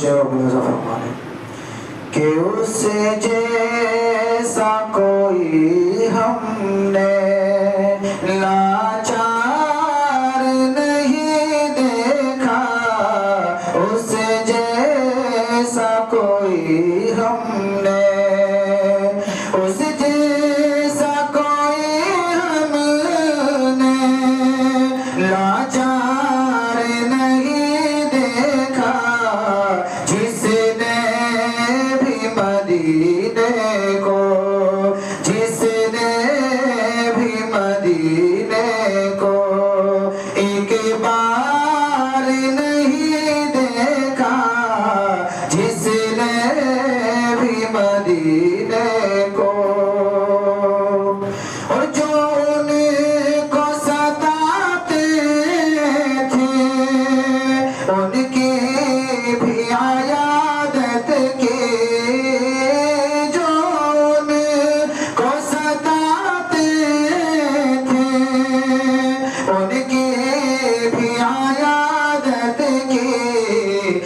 شعر اور ملاحظہ فرمانے کہ اس جیسا کوئی ہم نے لاچار نہیں دیکھا، اس جیسا کوئی ہم نے، اس جیسا کوئی ہم نے لاچار نہیں دیکھا، جس نے بھی مدینے کو، جس نے بھی مدینے کو ایک بار نہیں دیکھا، جس نے بھی مدینے کو، اور جو ان کو ستاتے تھے ان کی بھی عیادت کی، جو ان کو ستاتے تھے ان کی بھی عیادت کی،